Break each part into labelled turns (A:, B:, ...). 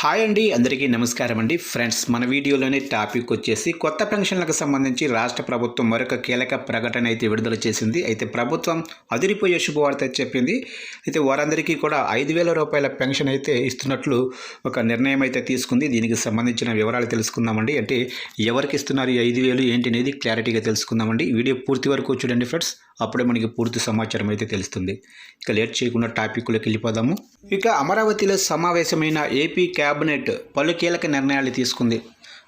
A: Hi అండి, అందరికీ నమస్కారం అండి. ఫ్రెండ్స్, మన వీడియోలోని టాపిక్ వచ్చేసి కొత్త పెన్షన్లకు సంబంధించి రాష్ట్ర ప్రభుత్వం మరొక కీలక ప్రకటన అయితే విడుదల చేసింది. అయితే ప్రభుత్వం అదిరిపోయే శుభవార్త చెప్పింది. అయితే వారందరికీ కూడా 5,000 రూపాయల పెన్షన్ అయితే ఇస్తున్నట్లు ఒక నిర్ణయం అయితే తీసుకుంది. దీనికి సంబంధించిన వివరాలు తెలుసుకుందామండి. అంటే ఎవరికి ఇస్తున్నారు ఈ 5,000 ఏంటి అనేది క్లారిటీగా తెలుసుకుందామండి. వీడియో పూర్తి వరకు చూడండి ఫ్రెండ్స్, అప్పుడే మనకి పూర్తి సమాచారం అయితే తెలుస్తుంది. ఇక లేట్ చేయకుండా టాపిక్లోకి వెళ్ళిపోదాము. ఇక అమరావతిలో సమావేశమైన ఏపీ క్యాబినెట్ పలు కీలక నిర్ణయాలు తీసుకుంది.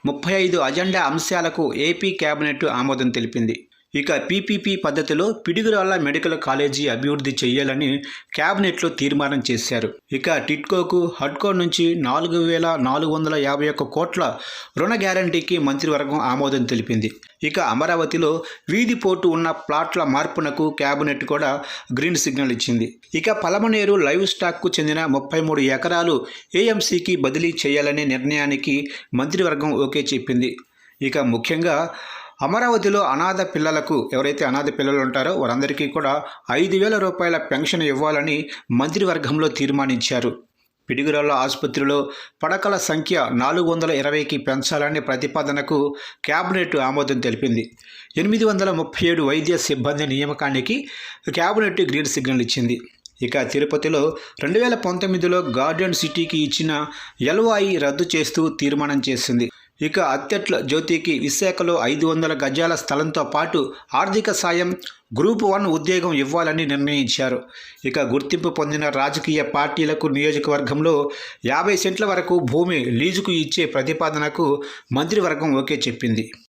A: 35 అజెండా అంశాలకు ఏపీ క్యాబినెట్ ఆమోదం తెలిపింది. ఇక పీపీపీ పద్ధతిలో పిడుగురాళ్ల మెడికల్ కాలేజీ అభివృద్ధి చేయాలని క్యాబినెట్లో తీర్మానం చేశారు. ఇక టిట్కోకు హడ్కో నుంచి 4,451 కోట్ల రుణ గ్యారంటీకి మంత్రివర్గం ఆమోదం తెలిపింది. ఇక అమరావతిలో వీధి పోటు ఉన్న ప్లాట్ల మార్పునకు క్యాబినెట్ కూడా గ్రీన్ సిగ్నల్ ఇచ్చింది. ఇక పలమనేరు లైవ్ స్టాక్కు చెందిన 33 ఎకరాలు ఏఎంసీకి బదిలీ చేయాలనే నిర్ణయానికి మంత్రివర్గం ఓకే చెప్పింది. ఇక ముఖ్యంగా అమరావతిలో అనాథ పిల్లలకు, ఎవరైతే అనాథ పిల్లలు ఉంటారో వారందరికీ కూడా 5,000 రూపాయల పెన్షన్ ఇవ్వాలని మంత్రివర్గంలో తీర్మానించారు. పిడుగురాళ్ల ఆసుపత్రిలో పడకల సంఖ్య 420కి పెంచాలనే ప్రతిపాదనకు క్యాబినెట్ ఆమోదం తెలిపింది. 837 వైద్య సిబ్బంది నియామకానికి క్యాబినెట్ గ్రీన్ సిగ్నల్ ఇచ్చింది. ఇక తిరుపతిలో 2019లో గార్డెన్ సిటీకి ఇచ్చిన ఎల్ఓఐ రద్దు చేస్తూ తీర్మానం చేసింది. ఇక అత్యట్ల జ్యోతికి విశాఖలో 500 గజాల స్థలంతో పాటు ఆర్థిక సాయం, గ్రూప్ 1 ఉద్యోగం ఇవ్వాలని నిర్ణయించారు. ఇక గుర్తింపు పొందిన రాజకీయ పార్టీలకు నియోజకవర్గంలో 50 సెంట్ల వరకు భూమి లీజుకు ఇచ్చే ప్రతిపాదనకు మంత్రివర్గం ఓకే చెప్పింది.